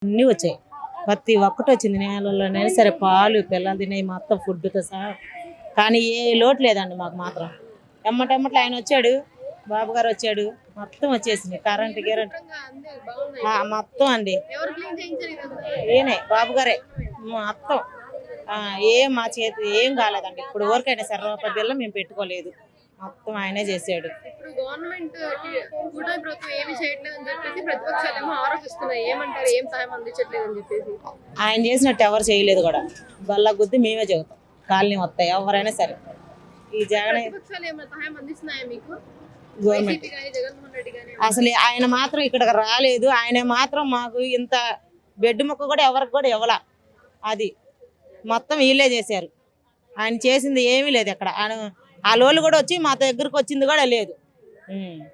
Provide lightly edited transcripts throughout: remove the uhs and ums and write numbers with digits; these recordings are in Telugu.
అన్నీ వచ్చాయి. ప్రతి ఒక్కటి వచ్చింది. నేలల్లోనైనా సరే పాలు పిల్లలు తినేవి మొత్తం ఫుడ్తో సహా. కానీ ఏ లోటు లేదండి మాకు మాత్రం. ఎమ్మటెమ్మట్లు ఆయన వచ్చాడు, బాబు గారు వచ్చాడు, మొత్తం వచ్చేసింది. కరెంట్ గిరెంట్ మొత్తం అండి. ఈయనే బాబు గారే మొత్తం. ఏం మా చేతి ఏం కాలేదండి. ఇప్పుడు వరకైనా సరే రూపాయి బిల్ల మేము పెట్టుకోలేదు. మొత్తం ఆయనే చేసాడు. ఇప్పుడు గవర్నమెంట్ కూడా ప్రభుత్వం ఏమి చేయట్లేదు అని చెప్పేసి ప్రతిపక్షాలేమో ఆరోపిస్తున్నాయి. ఏమంటారు, ఏం సాయం అందించట్లేదు అని చెప్పేసి? ఆయన చేసినట్టు ఎవరు చేయలేదు కూడా. బల్ల గుద్ది మేమే చెబుతాం. కాలనీ వస్తాయి ఎవరైనా సరే. ఈ జగన్ ప్రతిపక్షాలు ఏమైనా సహాయం అందిస్తున్నాయా మీకు? గవర్నమెంట్ జగన్మోహన్ రెడ్డి గానీ అసలు ఆయన మాత్రం ఇక్కడికి రాలేదు. ఆయన మాత్రం మాకు ఇంత బెడ్ ముక్క కూడా ఎవరికి కూడా ఇవ్వాల. అది మొత్తం వీళ్ళే చేశారు. ఆయన చేసింది ఏమీ లేదు. ఇక్కడ ఆయన ఆ లోళ్ళు కూడా వచ్చి మా దగ్గరకు వచ్చింది కూడా లేదు.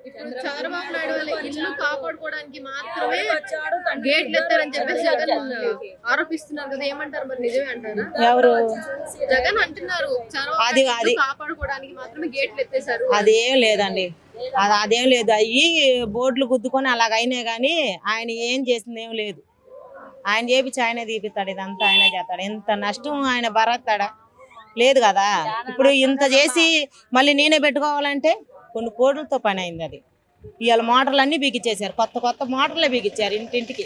ఇప్పుడు చంద్రబాబు నాయుడు వాళ్ళ ఇల్లు కాపాడుకోవడానికి మాత్రమే గేట్లు ఎత్తారని చెప్పేసి జగన్ ఆరోపిస్తున్నారు కదా, ఏమంటారు మరి? నిజమే అంటారా? ఎవరు జగన్ అంటున్నారు అది కాపాడుకోవడానికి మాత్రమే గేట్లు ఎత్తేసారు. అదేం లేదండి. అదేం లేదు. అవి బోర్డులు గుద్దుకొని అలాగైనాయి కానీ ఆయన ఏం చేసింది ఏం లేదు. ఆయన చేపించి ఆయనే తీపిస్తాడు. ఇదంతా ఆయనే చేస్తాడు. ఎంత నష్టం ఆయన భరస్తాడా? లేదు కదా. ఇప్పుడు ఇంత చేసి మళ్ళీ నేనే పెట్టుకోవాలంటే కొన్ని కోట్లతో పని అయింది. అది ఇవాళ మోటార్లు అన్నీ బిగించేశారు. కొత్త కొత్త మోటార్లే బిగించారు. ఇంటింటికి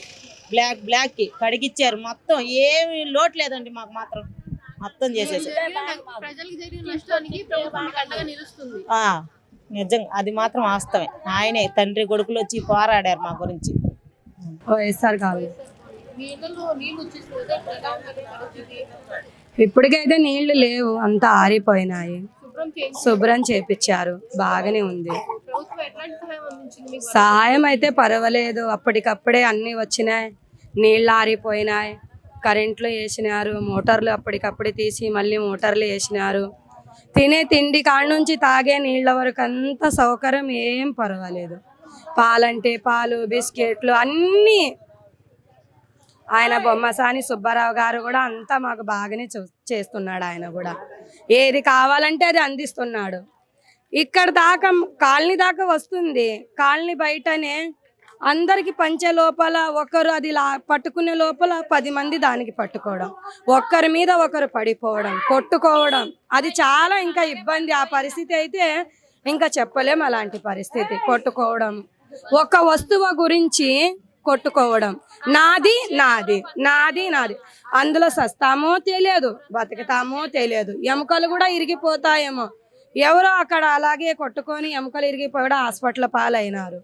బ్లాక్కి కడిగిచ్చారు. మొత్తం ఏమి లోటు లేదండి మాకు మాత్రం. మొత్తం చేసేసారు. ప్రజలకు జరిగిన నష్టానికి ప్రభుత్వం అండగా నిలుస్తుంది. నిజంగా అది మాత్రం వాస్తవమే. ఆయనే తండ్రి కొడుకులు వచ్చి పోరాడారు మా గురించి. వైఎస్ఆర్ కాదు. మీ ఇళ్ళలో నీళ్ళు వచ్చేసి ఇప్పటికైతే నీళ్లు లేవు, అంతా ఆరిపోయినాయి. శుభ్రం చేపించారు, బాగానే ఉంది. సహాయం అయితే పర్వాలేదు. అప్పటికప్పుడే అన్నీ వచ్చినాయి. నీళ్ళు ఆరిపోయినాయి, కరెంట్లు వేసినారు, మోటార్లు అప్పటికప్పుడే తీసి మళ్ళీ మోటార్లు వేసినారు. తినే తిండి కాడ నుంచి తాగే నీళ్ళ వరకు అంత సౌకర్యం ఏం పర్వాలేదు. పాలంటే పాలు, బిస్కెట్లు అన్నీ. ఆయన బొమ్మసాని సుబ్బారావు గారు కూడా అంతా మాకు బాగానే చేస్తున్నాడు. ఆయన కూడా ఏది కావాలంటే అది అందిస్తున్నాడు. ఇక్కడ దాకా కాలనీ దాకా వస్తుంది. కాలనీ బయటనే అందరికి పంచే లోపల ఒకరు అది పట్టుకునే లోపల 10 మంది దానికి పట్టుకోవడం, ఒక్కరి మీద ఒకరు పడిపోవడం, కొట్టుకోవడం, అది చాలా ఇంకా ఇబ్బంది. ఆ పరిస్థితి అయితే ఇంకా చెప్పలేం. అలాంటి పరిస్థితి కొట్టుకోవడం, ఒక వస్తువు గురించి కొట్టుకోవడం, నాది నాది నాది నాది. అందులో సస్తామో తెలియదు, బతుకుతామో తెలియదు. ఎముకలు కూడా ఇరిగిపోతాయేమో. ఎవరో అక్కడ అలాగే కొట్టుకొని ఎముకలు ఇరిగిపోయి హాస్పిటల్ పాలైనారు.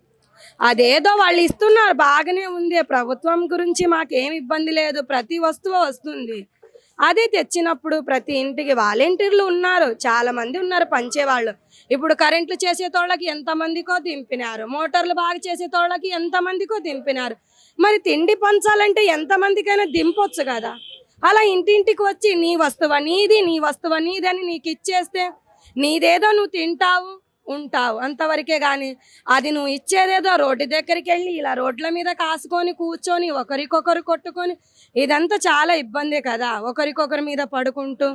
అదేదో వాళ్ళు ఇస్తున్నారు, బాగానే ఉంది. ప్రభుత్వం గురించి మాకేం ఇబ్బంది లేదు. ప్రతి వస్తువు వస్తుంది. అదే తెచ్చినప్పుడు ప్రతి ఇంటికి వాలంటీర్లు ఉన్నారు, చాలా మంది ఉన్నారు పంచేవాళ్ళు. ఇప్పుడు కరెంట్లు చేసేతోళ్ళకి ఎంతమందికో దింపినారు, మోటార్లు బాగా చేసేతోళ్ళకి ఎంతమందికో దింపినారు. మరి తిండి పంచాలంటే ఎంతమందికైనా దింపొచ్చు కదా. అలా ఇంటింటికి వచ్చి నీ వస్తువు నీది, నీ వస్తువు నీది అని నీకు ఇచ్చేస్తే నీదేదో నువ్వు తింటావు ఉంటావు అంతవరకే. కానీ అది నువ్వు ఇచ్చేదేదో రోడ్డు దగ్గరికి వెళ్ళి ఇలా రోడ్ల మీద కాసుకొని కూర్చొని ఒకరికొకరు కొట్టుకొని ఇదంతా చాలా ఇబ్బంది కదా. ఒకరికొకరి మీద పడుకుంటూ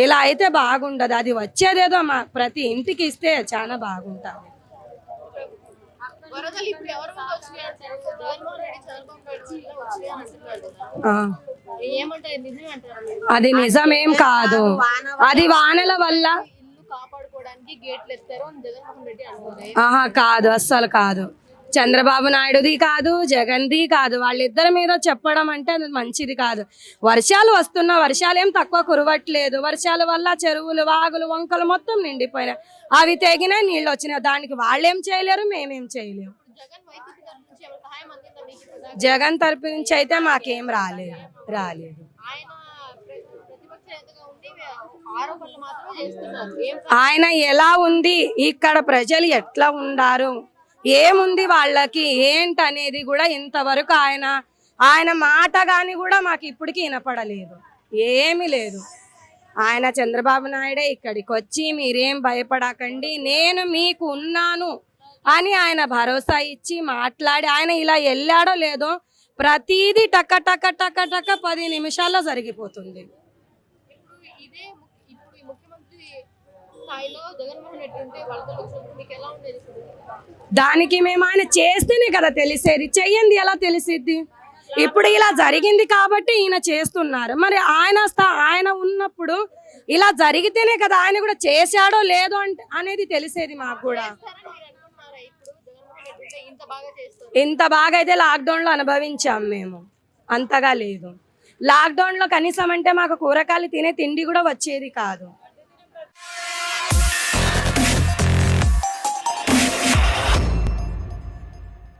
ఇలా అయితే బాగుండదు. అది వచ్చేదేదో ప్రతి ఇంటికి ఇస్తే చాలా బాగుంటుంది. అది నిజమేం కాదు. అది వానల వల్ల కాదు, అస్సలు కాదు. చంద్రబాబు నాయుడుది కాదు, జగన్ది కాదు. వాళ్ళిద్దరి మీద చెప్పడం అంటే అది మంచిది కాదు. వర్షాలు వస్తున్నా, వర్షాలు ఏం తక్కువ కురవట్లేదు. వర్షాల వల్ల చెరువులు, వాగులు, వంకలు మొత్తం నిండిపోయినాయి. అవి తెగినా నీళ్ళు వచ్చినాయి. దానికి వాళ్ళేం చేయలేరు, మేమేం చేయలేము. జగన్ తరపు నుంచి అయితే మాకేం రాలేదు. ఆయన ఎలా ఉంది, ఇక్కడ ప్రజలు ఎట్లా ఉండారు, ఏముంది వాళ్ళకి ఏంటనేది కూడా ఇంతవరకు ఆయన మాట కానీ కూడా మాకు ఇప్పటికీ వినపడలేదు. ఏమీ లేదు. ఆయన చంద్రబాబు నాయుడే ఇక్కడికి వచ్చి మీరేం భయపడకండి, నేను మీకు ఉన్నాను అని ఆయన భరోసా ఇచ్చి మాట్లాడి ఆయన ఇలా వెళ్ళాడో లేదో ప్రతిదీ టక టక టక టక 10 నిమిషాల్లో జరిగిపోతుంది. దానికి మేము ఆయన చేస్తేనే కదా తెలిసేది, చెయ్యండి ఎలా తెలిసిద్ది? ఇప్పుడు ఇలా జరిగింది కాబట్టి ఈయన చేస్తున్నారు. మరి ఆయన ఉన్నప్పుడు ఇలా జరిగితేనే కదా ఆయన కూడా చేశాడో లేదో అంటే అనేది తెలిసేది మాకు కూడా. చేస్తారని మీరు అనుకుంటున్నారా? ఇప్పుడు జగన్మోహన్ రెడ్డి ఉంటే ఇంత బాగా చేస్తారు. ఇంత బాగా అయితే లాక్డౌన్ లో అనుభవించాం మేము, అంతగా లేదు. లాక్డౌన్ లో కనీసం అంటే మాకు కూరగాయలు తినే తిండి కూడా వచ్చేది కాదు.